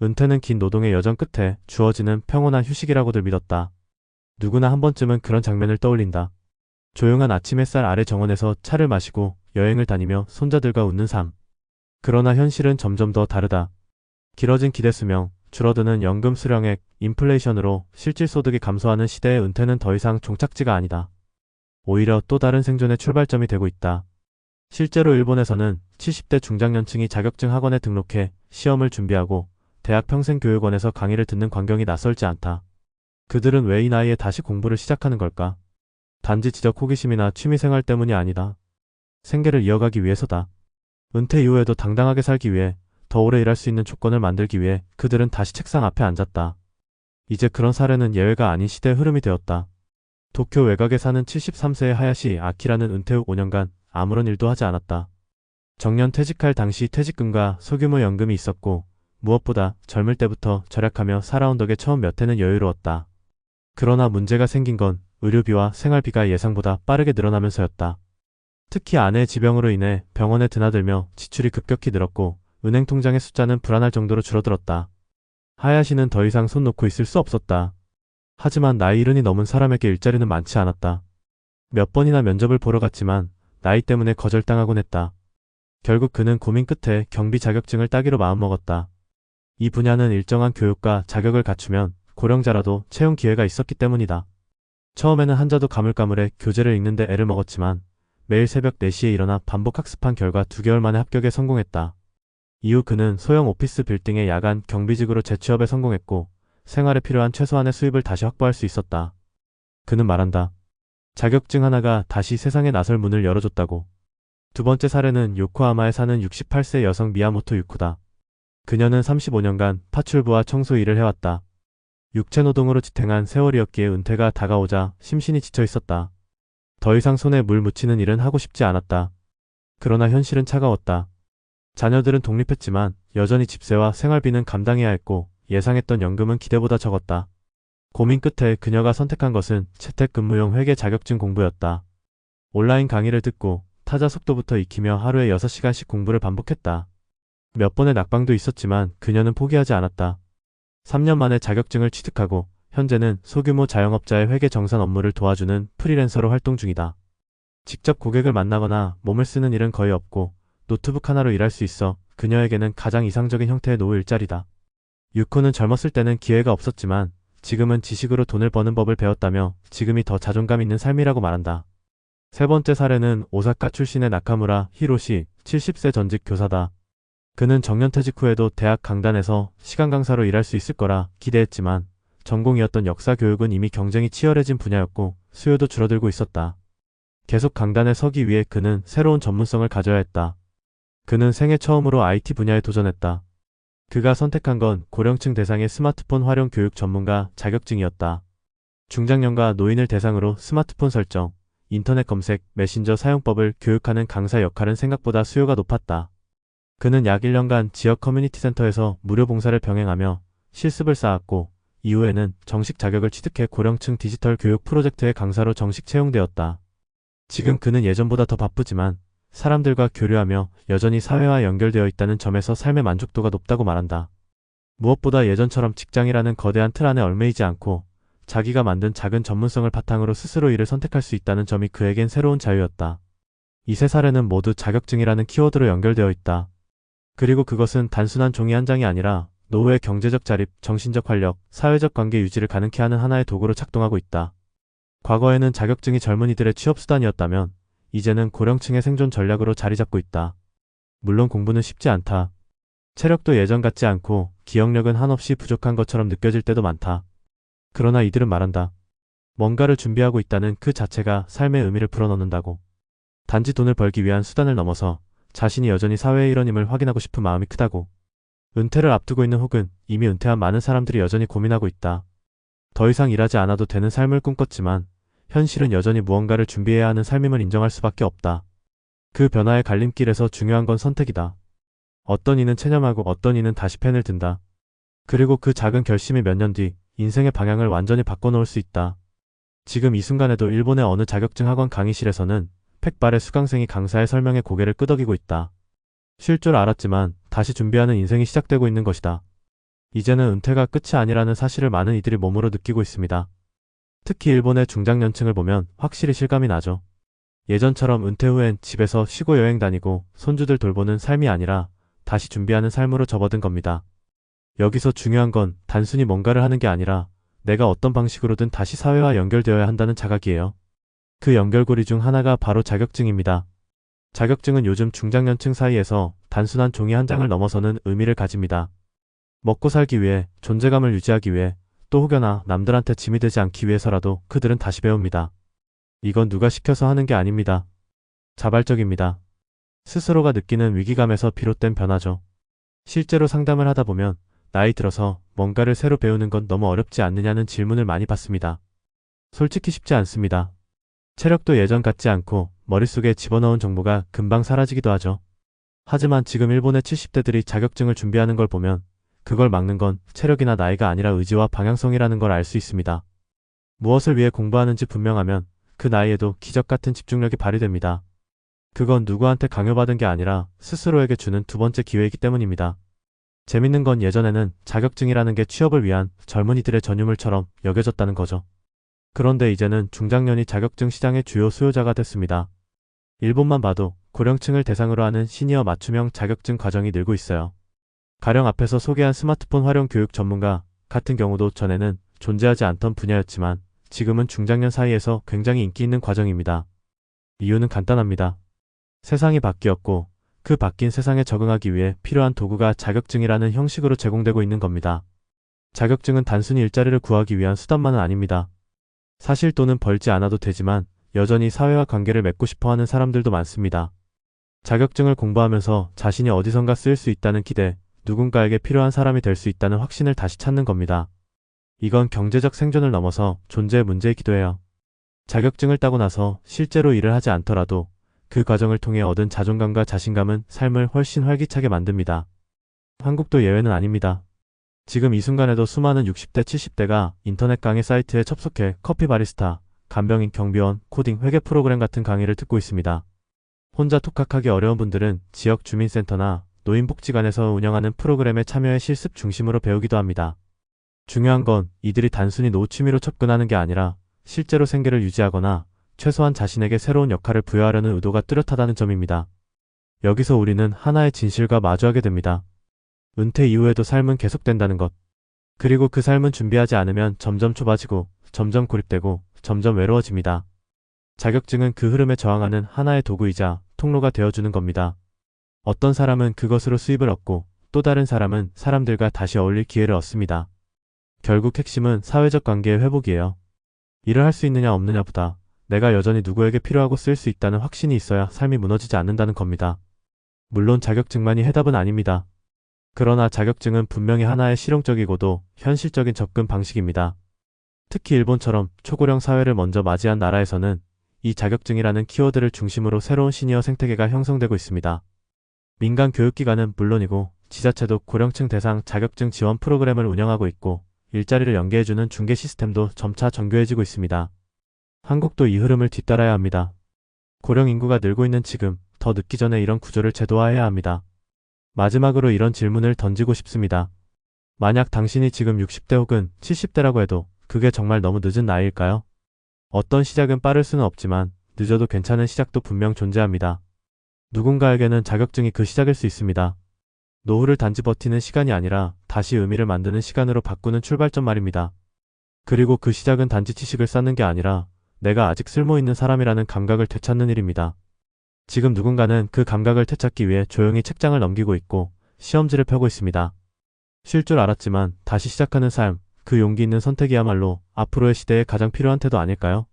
은퇴는 긴 노동의 여정 끝에 주어지는 평온한 휴식이라고들 믿었다. 누구나 한 번쯤은 그런 장면을 떠올린다. 조용한 아침 햇살 아래 정원에서 차를 마시고 여행을 다니며 손자들과 웃는 삶. 그러나 현실은 점점 더 다르다. 길어진 기대 수명, 줄어드는 연금 수령액, 인플레이션으로 실질 소득이 감소하는 시대의 은퇴는 더 이상 종착지가 아니다. 오히려 또 다른 생존의 출발점이 되고 있다. 실제로 일본에서는 70대 중장년층이 자격증 학원에 등록해 시험을 준비하고 대학 평생교육원에서 강의를 듣는 광경이 낯설지 않다. 그들은 왜 이 나이에 다시 공부를 시작하는 걸까? 단지 지적 호기심이나 취미생활 때문이 아니다. 생계를 이어가기 위해서다. 은퇴 이후에도 당당하게 살기 위해, 더 오래 일할 수 있는 조건을 만들기 위해 그들은 다시 책상 앞에 앉았다. 이제 그런 사례는 예외가 아닌 시대의 흐름이 되었다. 도쿄 외곽에 사는 73세의 하야시 아키라는 은퇴 후 5년간 아무런 일도 하지 않았다. 정년 퇴직할 당시 퇴직금과 소규모 연금이 있었고, 무엇보다 젊을 때부터 절약하며 살아온 덕에 처음 몇 해는 여유로웠다. 그러나 문제가 생긴 건 의료비와 생활비가 예상보다 빠르게 늘어나면서였다. 특히 아내의 지병으로 인해 병원에 드나들며 지출이 급격히 늘었고 은행 통장의 숫자는 불안할 정도로 줄어들었다. 하야시는 더 이상 손 놓고 있을 수 없었다. 하지만 나이 70이 넘은 사람에게 일자리는 많지 않았다. 몇 번이나 면접을 보러 갔지만 나이 때문에 거절당하곤 했다. 결국 그는 고민 끝에 경비 자격증을 따기로 마음먹었다. 이 분야는 일정한 교육과 자격을 갖추면 고령자라도 채용 기회가 있었기 때문이다. 처음에는 한자도 가물가물해 교재를 읽는데 애를 먹었지만 매일 새벽 4시에 일어나 반복 학습한 결과 2개월 만에 합격에 성공했다. 이후 그는 소형 오피스 빌딩의 야간 경비직으로 재취업에 성공했고 생활에 필요한 최소한의 수입을 다시 확보할 수 있었다. 그는 말한다. 자격증 하나가 다시 세상에 나설 문을 열어줬다고. 두 번째 사례는 요코하마에 사는 68세 여성 미야모토 유쿠다. 그녀는 35년간 파출부와 청소 일을 해왔다. 육체노동으로 지탱한 세월이었기에 은퇴가 다가오자 심신이 지쳐 있었다. 더 이상 손에 물 묻히는 일은 하고 싶지 않았다. 그러나 현실은 차가웠다. 자녀들은 독립했지만 여전히 집세와 생활비는 감당해야 했고 예상했던 연금은 기대보다 적었다. 고민 끝에 그녀가 선택한 것은 재택근무용 회계 자격증 공부였다. 온라인 강의를 듣고 타자 속도부터 익히며 하루에 6시간씩 공부를 반복했다. 몇 번의 낙방도 있었지만 그녀는 포기하지 않았다. 3년 만에 자격증을 취득하고 현재는 소규모 자영업자의 회계 정산 업무를 도와주는 프리랜서로 활동 중이다. 직접 고객을 만나거나 몸을 쓰는 일은 거의 없고 노트북 하나로 일할 수 있어 그녀에게는 가장 이상적인 형태의 노후 일자리다. 유코는 젊었을 때는 기회가 없었지만 지금은 지식으로 돈을 버는 법을 배웠다며 지금이 더 자존감 있는 삶이라고 말한다. 세 번째 사례는 오사카 출신의 나카무라 히로시 70세 전직 교사다. 그는 정년퇴직 후에도 대학 강단에서 시간 강사로 일할 수 있을 거라 기대했지만 전공이었던 역사 교육은 이미 경쟁이 치열해진 분야였고 수요도 줄어들고 있었다. 계속 강단에 서기 위해 그는 새로운 전문성을 가져야 했다. 그는 생애 처음으로 IT 분야에 도전했다. 그가 선택한 건 고령층 대상의 스마트폰 활용 교육 전문가 자격증이었다. 중장년과 노인을 대상으로 스마트폰 설정, 인터넷 검색, 메신저 사용법을 교육하는 강사 역할은 생각보다 수요가 높았다. 그는 약 1년간 지역 커뮤니티 센터에서 무료 봉사를 병행하며 실습을 쌓았고 이후에는 정식 자격을 취득해 고령층 디지털 교육 프로젝트의 강사로 정식 채용되었다. 지금 그는 예전보다 더 바쁘지만 사람들과 교류하며 여전히 사회와 연결되어 있다는 점에서 삶의 만족도가 높다고 말한다. 무엇보다 예전처럼 직장이라는 거대한 틀 안에 얽매이지 않고 자기가 만든 작은 전문성을 바탕으로 스스로 일을 선택할 수 있다는 점이 그에겐 새로운 자유였다. 이 세 사례는 모두 자격증이라는 키워드로 연결되어 있다. 그리고 그것은 단순한 종이 한 장이 아니라 노후의 경제적 자립, 정신적 활력, 사회적 관계 유지를 가능케 하는 하나의 도구로 작동하고 있다. 과거에는 자격증이 젊은이들의 취업수단이었다면 이제는 고령층의 생존 전략으로 자리 잡고 있다. 물론 공부는 쉽지 않다. 체력도 예전 같지 않고 기억력은 한없이 부족한 것처럼 느껴질 때도 많다. 그러나 이들은 말한다. 뭔가를 준비하고 있다는 그 자체가 삶의 의미를 불어넣는다고. 단지 돈을 벌기 위한 수단을 넘어서 자신이 여전히 사회의 일원임을 확인하고 싶은 마음이 크다고. 은퇴를 앞두고 있는 혹은 이미 은퇴한 많은 사람들이 여전히 고민하고 있다. 더 이상 일하지 않아도 되는 삶을 꿈꿨지만 현실은 여전히 무언가를 준비해야 하는 삶임을 인정할 수밖에 없다. 그 변화의 갈림길에서 중요한 건 선택이다. 어떤 이는 체념하고 어떤 이는 다시 펜을 든다. 그리고 그 작은 결심이 몇 년 뒤 인생의 방향을 완전히 바꿔놓을 수 있다. 지금 이 순간에도 일본의 어느 자격증 학원 강의실에서는 팩발의 수강생이 강사의 설명에 고개를 끄덕이고 있다. 쉴 줄 알았지만 다시 준비하는 인생이 시작되고 있는 것이다. 이제는 은퇴가 끝이 아니라는 사실을 많은 이들이 몸으로 느끼고 있습니다. 특히 일본의 중장년층을 보면 확실히 실감이 나죠. 예전처럼 은퇴 후엔 집에서 쉬고 여행 다니고 손주들 돌보는 삶이 아니라 다시 준비하는 삶으로 접어든 겁니다. 여기서 중요한 건 단순히 뭔가를 하는 게 아니라 내가 어떤 방식으로든 다시 사회와 연결되어야 한다는 자각이에요. 그 연결고리 중 하나가 바로 자격증입니다. 자격증은 요즘 중장년층 사이에서 단순한 종이 한 장을 넘어서는 의미를 가집니다. 먹고 살기 위해, 존재감을 유지하기 위해, 또 혹여나 남들한테 짐이 되지 않기 위해서라도 그들은 다시 배웁니다. 이건 누가 시켜서 하는 게 아닙니다. 자발적입니다. 스스로가 느끼는 위기감에서 비롯된 변화죠. 실제로 상담을 하다 보면 나이 들어서 뭔가를 새로 배우는 건 너무 어렵지 않느냐는 질문을 많이 받습니다. 솔직히 쉽지 않습니다. 체력도 예전 같지 않고 머릿속에 집어넣은 정보가 금방 사라지기도 하죠. 하지만 지금 일본의 70대들이 자격증을 준비하는 걸 보면 그걸 막는 건 체력이나 나이가 아니라 의지와 방향성이라는 걸 알 수 있습니다. 무엇을 위해 공부하는지 분명하면 그 나이에도 기적 같은 집중력이 발휘됩니다. 그건 누구한테 강요받은 게 아니라 스스로에게 주는 두 번째 기회이기 때문입니다. 재밌는 건 예전에는 자격증이라는 게 취업을 위한 젊은이들의 전유물처럼 여겨졌다는 거죠. 그런데 이제는 중장년이 자격증 시장의 주요 수요자가 됐습니다. 일본만 봐도 고령층을 대상으로 하는 시니어 맞춤형 자격증 과정이 늘고 있어요. 가령 앞에서 소개한 스마트폰 활용 교육 전문가 같은 경우도 전에는 존재하지 않던 분야였지만 지금은 중장년 사이에서 굉장히 인기 있는 과정입니다. 이유는 간단합니다. 세상이 바뀌었고 그 바뀐 세상에 적응하기 위해 필요한 도구가 자격증이라는 형식으로 제공되고 있는 겁니다. 자격증은 단순히 일자리를 구하기 위한 수단만은 아닙니다. 사실 돈은 벌지 않아도 되지만 여전히 사회와 관계를 맺고 싶어하는 사람들도 많습니다. 자격증을 공부하면서 자신이 어디선가 쓰일 수 있다는 기대, 누군가에게 필요한 사람이 될 수 있다는 확신을 다시 찾는 겁니다. 이건 경제적 생존을 넘어서 존재의 문제이기도 해요. 자격증을 따고 나서 실제로 일을 하지 않더라도 그 과정을 통해 얻은 자존감과 자신감은 삶을 훨씬 활기차게 만듭니다. 한국도 예외는 아닙니다. 지금 이 순간에도 수많은 60대, 70대가 인터넷 강의 사이트에 접속해 커피 바리스타, 간병인, 경비원, 코딩, 회계 프로그램 같은 강의를 듣고 있습니다. 혼자 독학하기 어려운 분들은 지역 주민센터나 노인복지관에서 운영하는 프로그램에 참여해 실습 중심으로 배우기도 합니다. 중요한 건 이들이 단순히 노취미로 접근하는 게 아니라 실제로 생계를 유지하거나 최소한 자신에게 새로운 역할을 부여하려는 의도가 뚜렷하다는 점입니다. 여기서 우리는 하나의 진실과 마주하게 됩니다. 은퇴 이후에도 삶은 계속된다는 것. 그리고 그 삶은 준비하지 않으면 점점 좁아지고 점점 고립되고 점점 외로워집니다. 자격증은 그 흐름에 저항하는 하나의 도구이자 통로가 되어주는 겁니다. 어떤 사람은 그것으로 수입을 얻고 또 다른 사람은 사람들과 다시 어울릴 기회를 얻습니다. 결국 핵심은 사회적 관계의 회복이에요. 일을 할 수 있느냐 없느냐보다 내가 여전히 누구에게 필요하고 쓸 수 있다는 확신이 있어야 삶이 무너지지 않는다는 겁니다. 물론 자격증만이 해답은 아닙니다. 그러나 자격증은 분명히 하나의 실용적이고도 현실적인 접근 방식입니다. 특히 일본처럼 초고령 사회를 먼저 맞이한 나라에서는 이 자격증이라는 키워드를 중심으로 새로운 시니어 생태계가 형성되고 있습니다. 민간 교육기관은 물론이고 지자체도 고령층 대상 자격증 지원 프로그램을 운영하고 있고 일자리를 연계해주는 중개 시스템도 점차 정교해지고 있습니다. 한국도 이 흐름을 뒤따라야 합니다. 고령 인구가 늘고 있는 지금 더 늦기 전에 이런 구조를 제도화해야 합니다. 마지막으로 이런 질문을 던지고 싶습니다. 만약 당신이 지금 60대 혹은 70대라고 해도 그게 정말 너무 늦은 나이일까요? 어떤 시작은 빠를 수는 없지만 늦어도 괜찮은 시작도 분명 존재합니다. 누군가에게는 자격증이 그 시작일 수 있습니다. 노후를 단지 버티는 시간이 아니라 다시 의미를 만드는 시간으로 바꾸는 출발점 말입니다. 그리고 그 시작은 단지 지식을 쌓는 게 아니라 내가 아직 쓸모있는 사람이라는 감각을 되찾는 일입니다. 지금 누군가는 그 감각을 되찾기 위해 조용히 책장을 넘기고 있고 시험지를 펴고 있습니다. 쉴 줄 알았지만 다시 시작하는 삶, 그 용기 있는 선택이야말로 앞으로의 시대에 가장 필요한 태도 아닐까요?